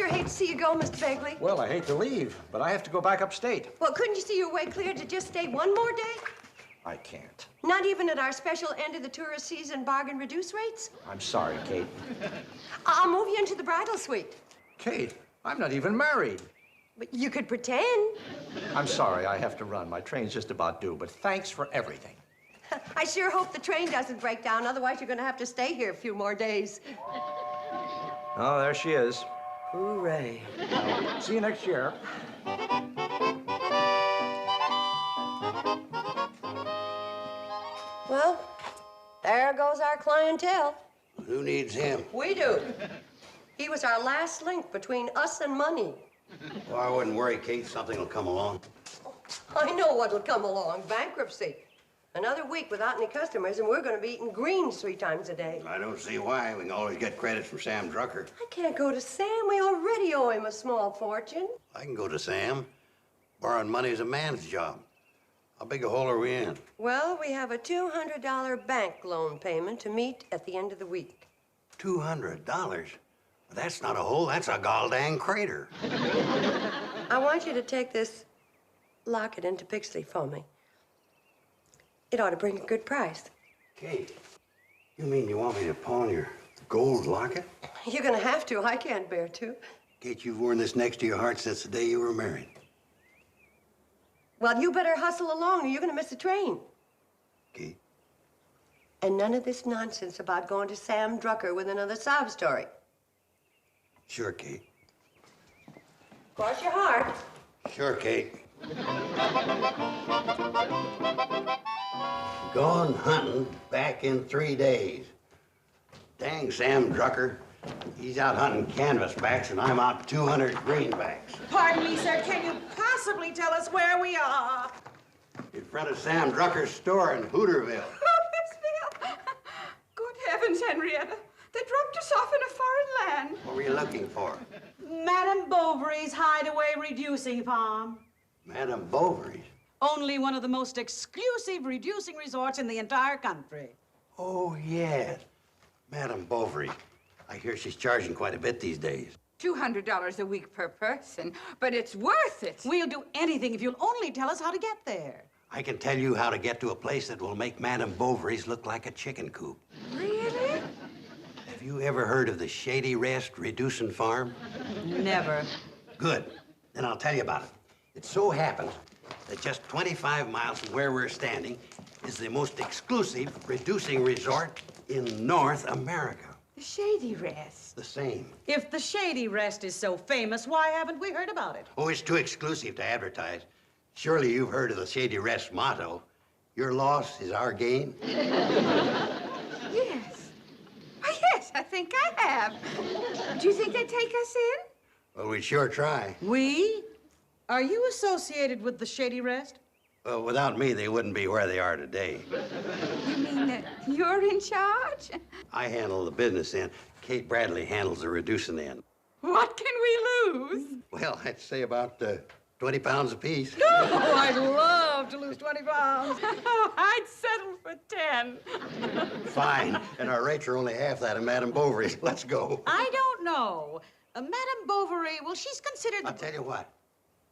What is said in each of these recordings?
sure hate to see you go, Mr. Begley. Well, I hate to leave, but I have to go back upstate. Well, couldn't you see your way clear to just stay one more day? I can't. Not even at our special end of the tourist season bargain reduce rates? I'm sorry, Kate. I'll move you into the bridal suite. Kate, I'm not even married. But you could pretend. I'm sorry, I have to run. My train's just about due, but thanks for everything. I sure hope the train doesn't break down. Otherwise, you're going to have to stay here a few more days. Oh, there she is. Hooray. Well, see you next year. Well, there goes our clientele. Who needs him? We do. He was our last link between us and money. Well, I wouldn't worry, Kate. Something will come along. I know what'll come along. Bankruptcy. Another week without any customers, and we're going to be eating greens 3 times a day. I don't see why. We can always get credits from Sam Drucker. I can't go to Sam. We already owe him a small fortune. I can go to Sam. Borrowing money is a man's job. How big a hole are we in? Well, we have a $200 bank loan payment to meet at the end of the week. $200? That's not a hole. That's a goddamn crater. I want you to take this locket into Pixley for me. It ought to bring a good price. Kate, you mean you want me to pawn your gold locket? You're going to have to. I can't bear to. Kate, you've worn this next to your heart since the day you were married. Well, you better hustle along or you're going to miss the train. Kate? And none of this nonsense about going to Sam Drucker with another sob story. Sure, Kate. Cross your heart. Sure, Kate. Gone hunting back in 3 days. Dang Sam Drucker. He's out hunting canvasbacks and I'm out 200 greenbacks. Pardon me, sir. Can you possibly tell us where we are? In front of Sam Drucker's store in Hooterville. Hootersville? Good heavens, Henrietta. They dropped us off in a foreign land. What were you looking for? Madame Bovary's Hideaway Reducing Farm. Madame Bovary's? Only one of the most exclusive reducing resorts in the entire country. Oh, yes. Madame Bovary. I hear she's charging quite a bit these days. $200 a week per person, but it's worth it. We'll do anything if you'll only tell us how to get there. I can tell you how to get to a place that will make Madame Bovary's look like a chicken coop. Really? Have you ever heard of the Shady Rest Reducing Farm? Never. Good. Then I'll tell you about it. It so happens that just 25 miles from where we're standing is the most exclusive reducing resort in North America. The Shady Rest. The same. If the Shady Rest is so famous, why haven't we heard about it? Oh, it's too exclusive to advertise. Surely you've heard of the Shady Rest motto, your loss is our gain? Yes. Oh, yes, I think I have. Do you think they'd take us in? Well, we'd sure try. We? Are you associated with the Shady Rest? Well, without me, they wouldn't be where they are today. You mean that you're in charge? I handle the business end. Kate Bradley handles the reducing end. What can we lose? Well, I'd say about 20 pounds apiece. Oh, I'd love to lose 20 pounds. Oh, I'd settle for 10. Fine. And our rates are only half that of Madame Bovary's. Let's go. I don't know. Madame Bovary, well, she's considered... I'll tell you what.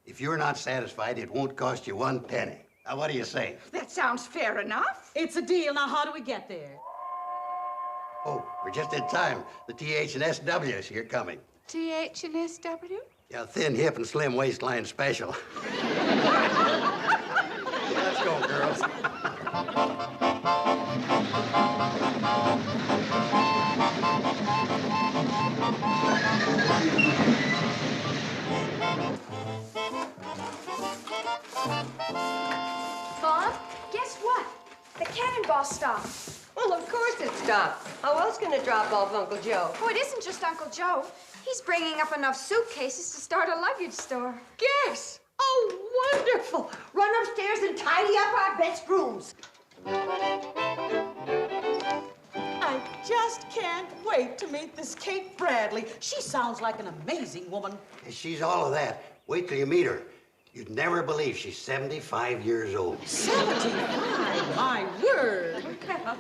If you're not satisfied, it won't cost you 1 penny. Now, what do you say? That sounds fair enough. It's a deal. Now, how do we get there? Oh, we're just in time. The TH&SW is here coming. TH&SW? Yeah, thin hip and slim waistline special. Let's go, girls. Bob, guess what? The cannonball stopped. Well, of course it stopped. How else can it drop off Uncle Joe? Oh, it isn't just Uncle Joe. He's bringing up enough suitcases to start a luggage store. Guess. Oh, wonderful. Run upstairs and tidy up our best rooms. I just can't wait to meet this Kate Bradley. She sounds like an amazing woman. She's all of that. Wait till you meet her. You'd never believe she's 75 years old. 75? My word. Well,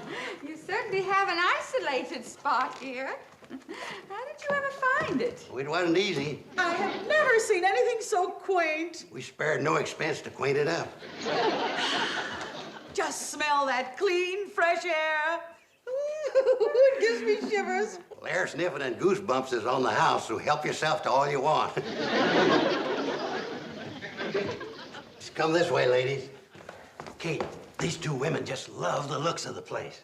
you certainly have an isolated spot here. How did you ever find it? Well, it wasn't easy. I have never seen anything so quaint. We spared no expense to clean it up. Just smell that clean, fresh air. It gives me shivers. Well, air sniffing and goosebumps is on the house, so help yourself to all you want. Just come this way, ladies. Kate, these two women just love the looks of the place.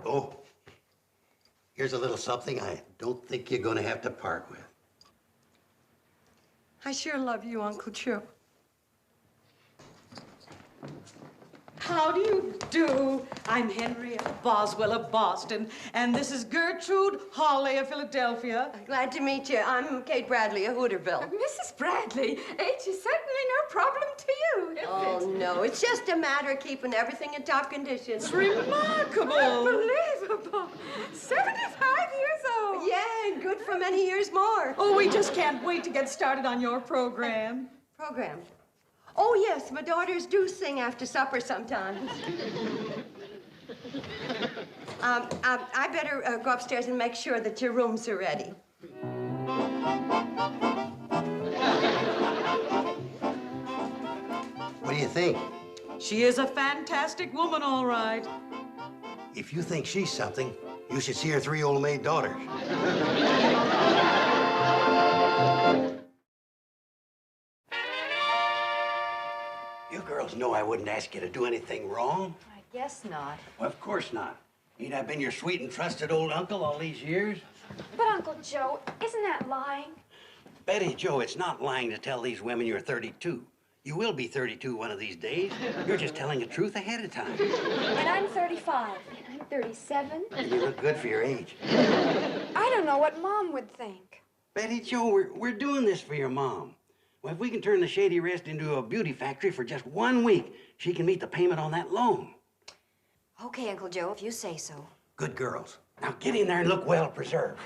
Oh, here's a little something I don't think you're gonna have to part with. I sure love you, Uncle Joe. How do you do? I'm Henrietta Boswell of Boston, and this is Gertrude Hawley of Philadelphia. Glad to meet you. I'm Kate Bradley of Hooterville. Mrs. Bradley, age is certainly no problem to you, is Oh, it? no, it's just a matter of keeping everything in top condition. It's remarkable. Unbelievable. 75 years old. Yeah, and good for many years more. Oh, we just can't wait to get started on your program. Program. Oh, yes, my daughters do sing after supper sometimes. I better go upstairs and make sure that your rooms are ready. What do you think? She is a fantastic woman, all right. If you think she's something, you should see her three old maid daughters. You girls know I wouldn't ask you to do anything wrong. I guess not. Well, of course not. Ain't I been your sweet and trusted old uncle all these years? But Uncle Joe, isn't that lying? Betty Joe, it's not lying to tell these women you're 32. You will be 32 one of these days. You're just telling the truth ahead of time. And I'm 35. And I'm 37. And you look good for your age. I don't know what Mom would think. Betty Joe, we're doing this for your mom. Well, if we can turn the Shady Rest into a beauty factory for just 1 week, she can meet the payment on that loan. Okay, Uncle Joe, if you say so. Good girls. Now get in there and look well preserved.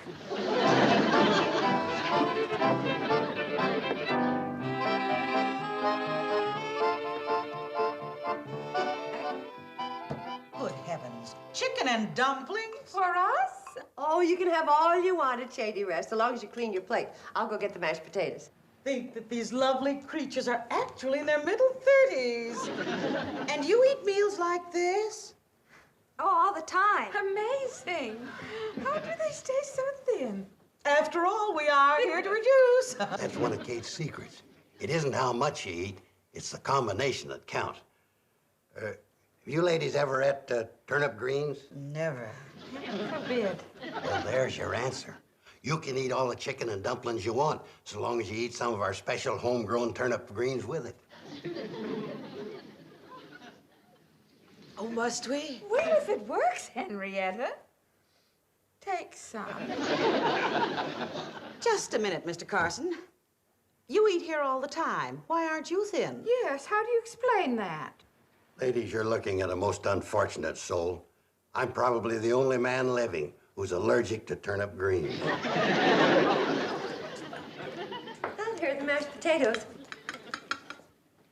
Good heavens. Chicken and dumplings? For us? Oh, you can have all you want at Shady Rest, so long as you clean your plate. I'll go get the mashed potatoes. Think that these lovely creatures are actually in their middle 30s. And you eat meals like this? Oh, all the time. Amazing. How do they stay so thin? After all, we are here to reduce. That's one of Kate's secrets. It isn't how much you eat, it's the combination that counts. Have you ladies ever ate turnip greens? Never. Forbid. Well, there's your answer. You can eat all the chicken and dumplings you want, so long as you eat some of our special homegrown turnip greens with it. Oh, must we? Well, if it works, Henrietta, take some. Just a minute, Mr. Carson. You eat here all the time. Why aren't you thin? Yes, how do you explain that? Ladies, you're looking at a most unfortunate soul. I'm probably the only man living who's allergic to turnip greens. Well, here are the mashed potatoes.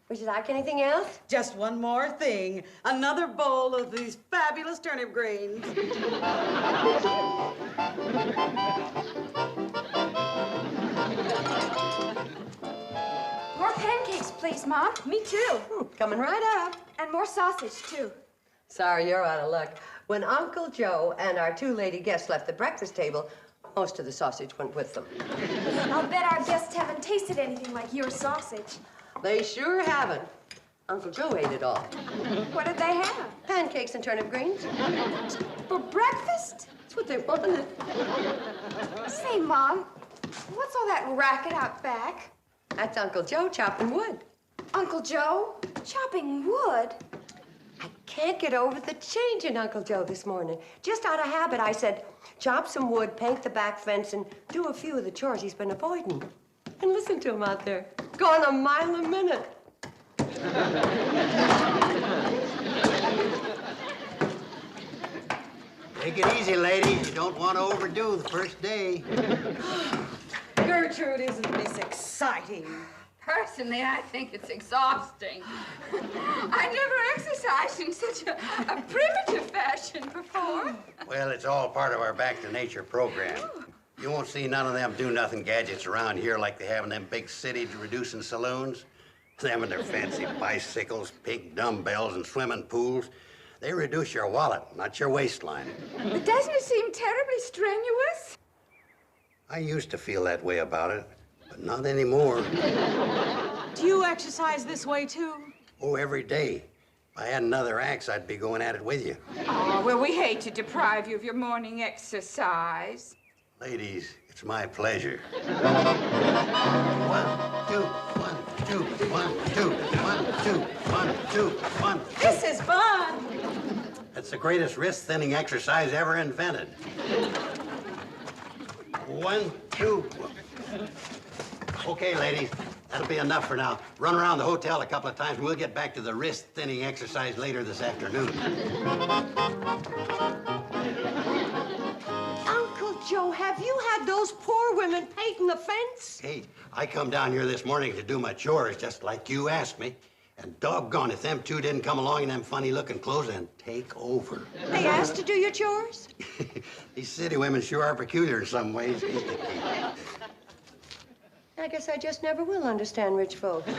Would you like anything else? Just one more thing. Another bowl of these fabulous turnip greens. More pancakes, please, Mom. Me too. Coming right up. And more sausage, too. Sorry, you're out of luck. When Uncle Joe and our two lady guests left the breakfast table, most of the sausage went with them. I'll bet our guests haven't tasted anything like your sausage. They sure haven't. Uncle Joe ate it all. What did they have? Pancakes and turnip greens. For breakfast? That's what they wanted. Say, Mom, what's all that racket out back? That's Uncle Joe chopping wood. Uncle Joe? Chopping wood? I can't get over the change in Uncle Joe this morning. Just out of habit, I said, chop some wood, paint the back fence, and do a few of the chores he's been avoiding. And listen to him out there, going a mile a minute. Take it easy, ladies. You don't want to overdo the first day. Gertrude, isn't this exciting? Personally, I think it's exhausting. I never exercised in such a primitive fashion before. Well, Well, it's all part of our Back to Nature program. You won't see none of them do-nothing gadgets around here like they have in them big city-reducing saloons. Them and their fancy bicycles, pink dumbbells, and swimming pools. They reduce your wallet, not your waistline. But doesn't it seem terribly strenuous? I used to feel that way about it, but not anymore. Do you exercise this way, too? Oh, every day. If I had another axe, I'd be going at it with you. Oh, well, we hate to deprive you of your morning exercise. Ladies, it's my pleasure. 1, 2, 1, 2, 1, 2, 1, 2, 1, 2, 1. This is fun. It's the greatest wrist-thinning exercise ever invented. 1, 2. Okay, ladies, that'll be enough for now. Run around the hotel a couple of times, and we'll get back to the wrist-thinning exercise later this afternoon. Uncle Joe, have you had those poor women painting the fence? Hey, I come down here this morning to do my chores just like you asked me. And doggone if them two didn't come along in them funny-looking clothes and take over. They asked to do your chores? These city women sure are peculiar in some ways. I guess I just never will understand rich folks.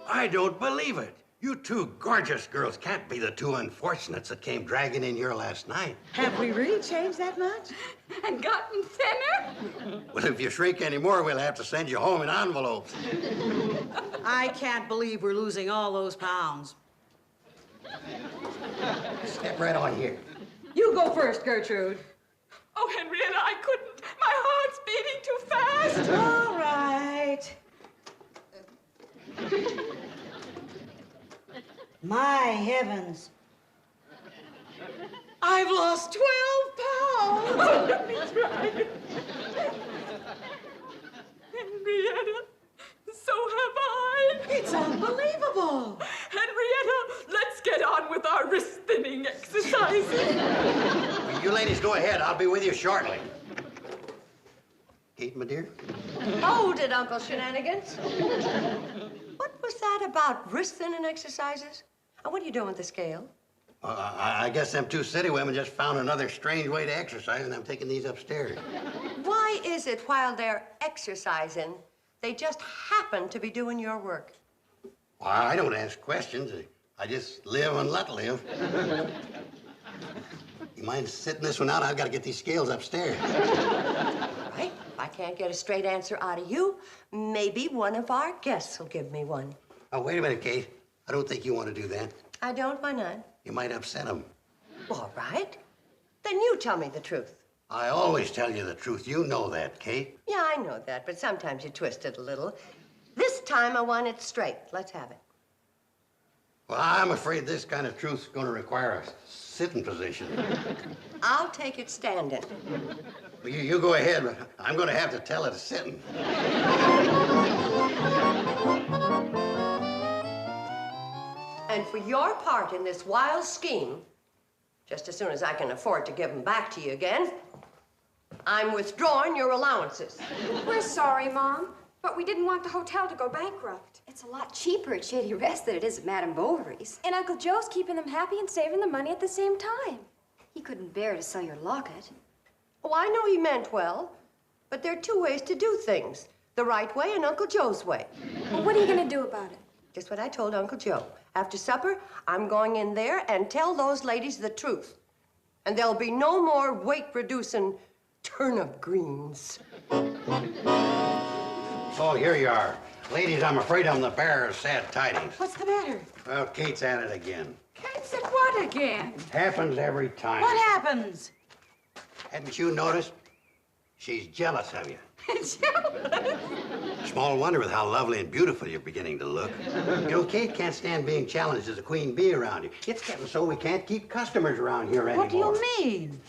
I don't believe it. You two gorgeous girls can't be the two unfortunates that came dragging in here last night. Have we really changed that much? And gotten thinner? Well, if you shrink anymore, we'll have to send you home in envelopes. I can't believe we're losing all those pounds. Step right on here. You go first, Gertrude. Oh, Henrietta, I couldn't. My heart's beating too fast. All right. My heavens. I've lost 12 pounds. Oh, let me try. Henrietta, so have I. It's unbelievable. Henrietta, let's get on with our wrist-thinning exercises. You ladies go ahead. I'll be with you shortly. Kate, my dear? Hold it, Uncle Shenanigans. What was that about wrist-thinning exercises? And what are you doing with the scale? I guess them two city women just found another strange way to exercise, and I'm taking these upstairs. Why is it while they're exercising, they just happen to be doing your work? Well, I don't ask questions. I just live and let live. You mind sitting this one out? I've got to get these scales upstairs. Right? If I can't get a straight answer out of you, maybe one of our guests will give me one. Oh, wait a minute, Kate. I don't think you want to do that. I don't, why not? You might upset them. All right. Then you tell me the truth. I always tell you the truth. You know that, Kate. Yeah, I know that, but sometimes you twist it a little. This time I want it straight. Let's have it. Well, I'm afraid this kind of truth's going to require a sitting position. I'll take it standing. Well, you go ahead, but I'm going to have to tell it sitting. And for your part in this wild scheme, just as soon as I can afford to give them back to you again, I'm withdrawing your allowances. We're sorry, Mom, but we didn't want the hotel to go bankrupt. It's a lot cheaper at Shady Rest than it is at Madame Bovary's. And Uncle Joe's keeping them happy and saving the money at the same time. He couldn't bear to sell your locket. Oh, I know he meant well, but there are two ways to do things. The right way and Uncle Joe's way. Well, what are you going to do about it? Just what I told Uncle Joe. After supper, I'm going in there and tell those ladies the truth. And there'll be no more weight-reducing turnip greens. Oh, here you are. Ladies, I'm afraid I'm the bearer of sad tidings. What's the matter? Well, Kate's at it again. Kate said what again? Happens every time. What happens? Hadn't you noticed? She's jealous of you. Jealous? Small wonder with how lovely and beautiful you're beginning to look. You know, Kate can't stand being challenged as a queen bee around you. It's getting so we can't keep customers around here anymore. What do you mean?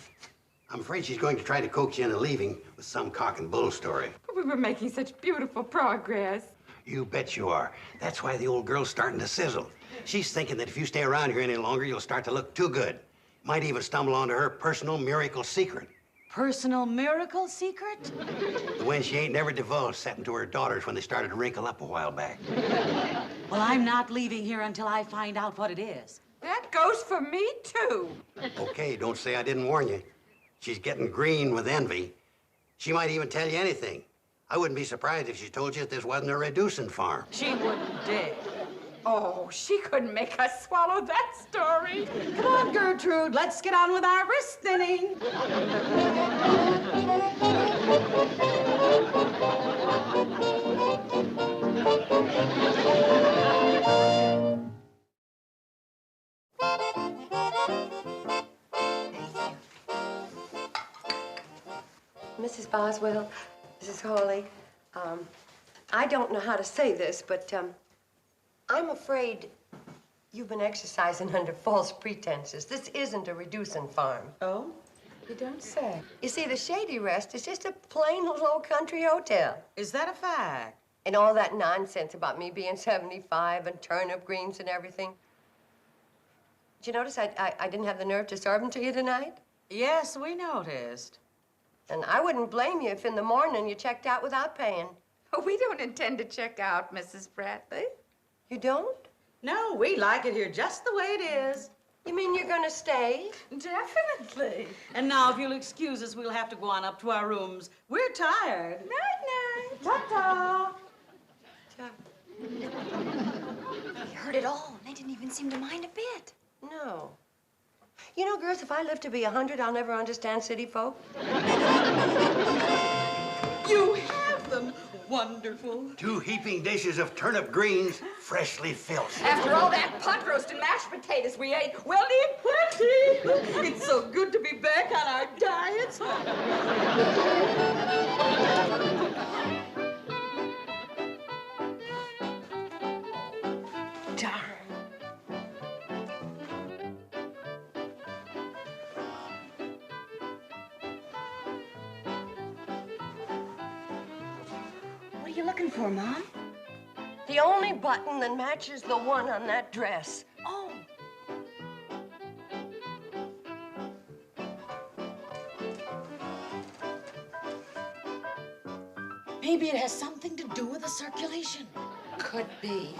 I'm afraid she's going to try to coax you into leaving with some cock and bull story. We were making such beautiful progress. You bet you are. That's why the old girl's starting to sizzle. She's thinking that if you stay around here any longer, you'll start to look too good. Might even stumble onto her personal miracle secret. personal miracle secret? The one she ain't never divulged something to her daughters when they started to wrinkle up a while back. Well, I'm not leaving here until I find out what it is. That goes for me, too. Okay, don't say I didn't warn you. She's getting green with envy. She might even tell you anything. I wouldn't be surprised if she told you that this wasn't a reducing farm. She wouldn't dare. Oh, she couldn't make us swallow that story. Come on, Gertrude, let's get on with our wrist thinning. Mrs. Boswell, Mrs. Hawley, I don't know how to say this, but I'm afraid you've been exercising under false pretenses. This isn't a reducing farm. Oh? You don't say. You see, the Shady Rest is just a plain little old country hotel. Is that a fact? And all that nonsense about me being 75 and turnip greens and everything. Did you notice I didn't have the nerve to serve them to you tonight? Yes, we noticed. And I wouldn't blame you if in the morning you checked out without paying. Oh, we don't intend to check out, Mrs. Bradley. You don't? No, we like it here just the way it is. You mean you're gonna stay? Definitely. And now, if you'll excuse us, we'll have to go on up to our rooms. We're tired. Night-night. Ta-ta. They heard it all, and they didn't even seem to mind a bit. No. You know, girls, if I live to be 100, I'll never understand city folk. You have them. Wonderful. 2 heaping dishes of turnip greens, freshly filched. After all that pot roast and mashed potatoes we ate, we'll need plenty. It's so good to be back on our diets. Darn. What are you looking for, Mom? The only button that matches the one on that dress. Oh. Maybe it has something to do with the circulation. Could be.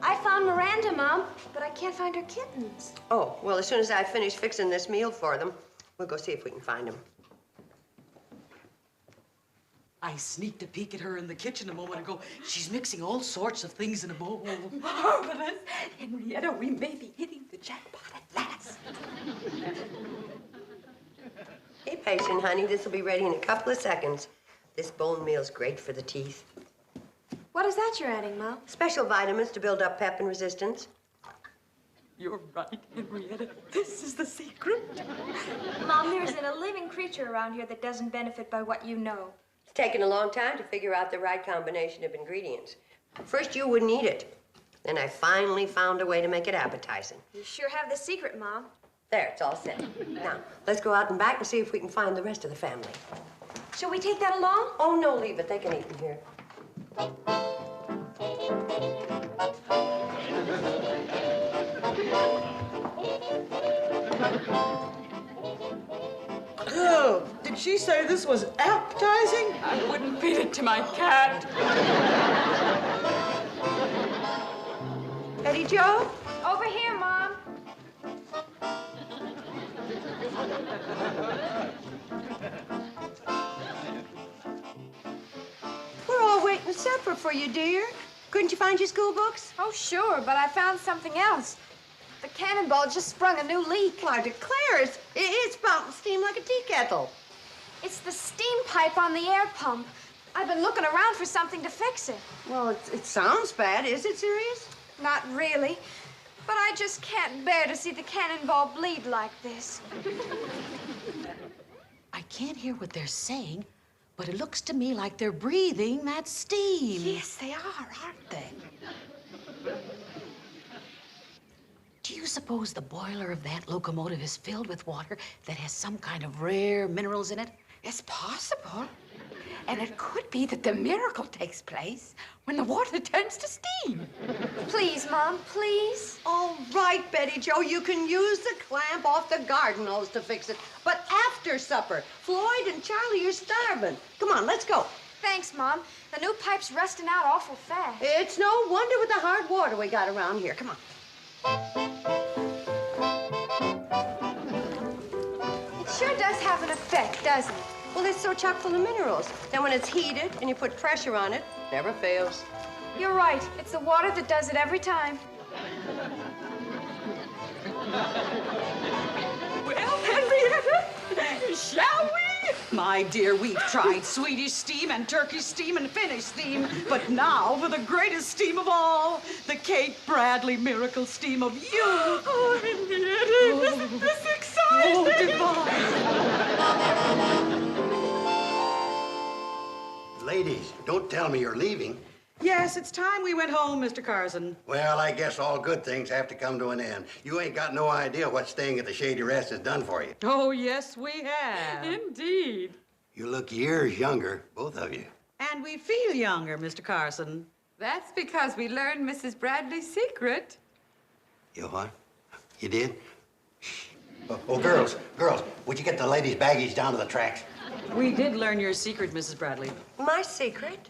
I found Miranda, Mom, but I can't find her kittens. Oh, well, as soon as I finish fixing this meal for them, we'll go see if we can find them. I sneaked a peek at her in the kitchen a moment ago. She's mixing all sorts of things in a bowl. Marvelous. Henrietta, we may be hitting the jackpot at last. Be patient, honey. This will be ready in a couple of seconds. This bone meal's great for the teeth. What is that you're adding, Mom? Special vitamins to build up pep and resistance. You're right, Henrietta. This is the secret. Mom, there isn't a living creature around here that doesn't benefit by what you know. It's taken a long time to figure out the right combination of ingredients. First, you wouldn't eat it. Then I finally found a way to make it appetizing. You sure have the secret, Mom. There, it's all set. Now, let's go out and back and see if we can find the rest of the family. Shall we take that along? Oh, no, leave it. They can eat in here. Oh, did she say this was appetizing? I wouldn't feed it to my cat. Betty Joe? Over here, Mom. We're all waiting supper for you, dear. Couldn't you find your school books? Oh, sure, but I found something else. The cannonball just sprung a new leak. Well, I declare it's spouting steam like a tea kettle. It's the steam pipe on the air pump. I've been looking around for something to fix it. Well, it sounds bad. Is it serious? Not really, but I just can't bear to see the cannonball bleed like this. I can't hear what they're saying, but it looks to me like they're breathing that steam. Yes, they are, aren't they? Do Do you suppose the boiler of that locomotive is filled with water that has some kind of rare minerals in it? It's possible. And it could be that the miracle takes place when the water turns to steam. Please, Mom, please. All right, Betty Jo, you can use the clamp off the garden hose to fix it. But after supper, Floyd and Charlie are starving. Come on, let's go. Thanks, Mom. The new pipe's rusting out awful fast. It's no wonder with the hard water we got around here. Come on. It sure does have an effect, doesn't it? Well, it's so chock full of minerals. Then when it's heated and you put pressure on it, never fails. You're right. It's the water that does it every time. Well, Henrietta, shall we? My dear, we've tried Swedish steam and Turkish steam and Finnish steam, but now for the greatest steam of all, the Kate Bradley miracle steam of you. Oh, Henrietta, isn't this exciting? Oh, goodbye. Ladies, don't tell me you're leaving. Yes, it's time we went home, Mr. Carson. Well, I guess all good things have to come to an end. You ain't got no idea what staying at the Shady Rest has done for you. Oh, yes, we have. Indeed. You look years younger, both of you. And we feel younger, Mr. Carson. That's because we learned Mrs. Bradley's secret. You what? You did? Shh. Oh, girls, would you get the ladies' baggage down to the tracks? We did learn your secret, Mrs. Bradley. My secret?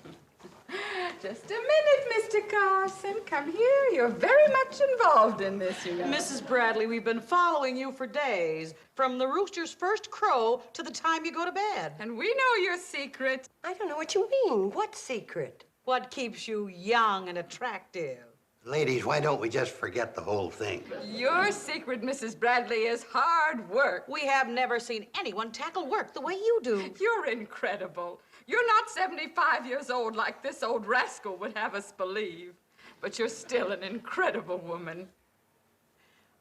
Just a minute, Mr. Carson. Come here. You're very much involved in this, you know. Mrs. Bradley, we've been following you for days, from the rooster's first crow to the time you go to bed. And we know your secret. I don't know what you mean. What secret? What keeps you young and attractive? Ladies, why don't we just forget the whole thing? Your secret, Mrs. Bradley, is hard work. We have never seen anyone tackle work the way you do. You're incredible. You're not 75 years old like this old rascal would have us believe. But you're still an incredible woman.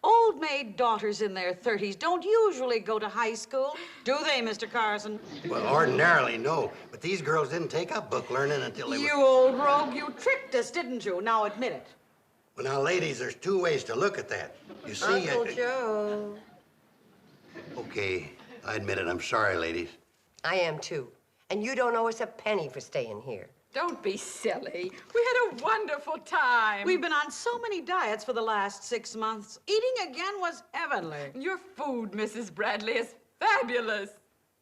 Old maid daughters in their 30s don't usually go to high school, do they, Mr. Carson? Well, ordinarily, no. But these girls didn't take up book learning until they You were... old rogue, you tricked us, didn't you? Now admit it. Well, now, ladies, there's two ways to look at that. You see... Uncle Joe. Okay, I admit it. I'm sorry, ladies. I am too. And you don't owe us a penny for staying here. Don't be silly. We had a wonderful time. We've been on so many diets for the last 6 months. Eating again was heavenly. Your food, Mrs. Bradley, is fabulous.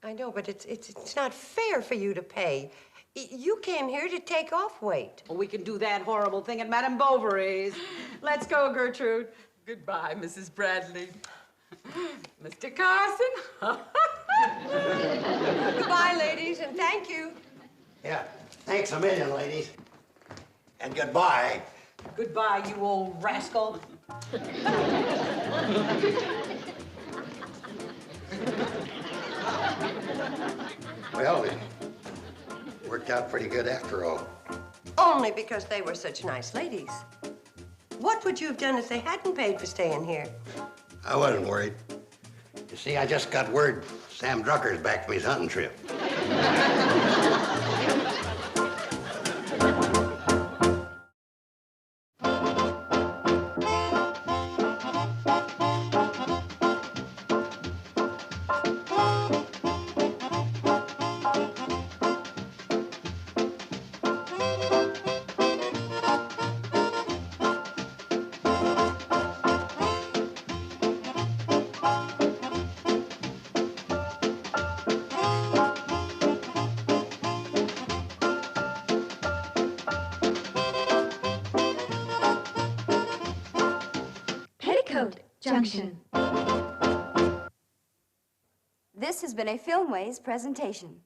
I know, but it's not fair for you to pay. You came here to take off weight. Well, we can do that horrible thing at Madame Bovary's. Let's go, Gertrude. Goodbye, Mrs. Bradley. Mr. Carson. Goodbye, ladies, and thank you. Yeah, thanks a million, ladies. And goodbye. Goodbye, you old rascal. Well, it worked out pretty good after all. Only because they were such nice ladies. What would you have done if they hadn't paid for staying here? I wasn't worried. You see, I just got word Sam Drucker's back from his hunting trip. Petticoat Junction. This has been a Filmways presentation.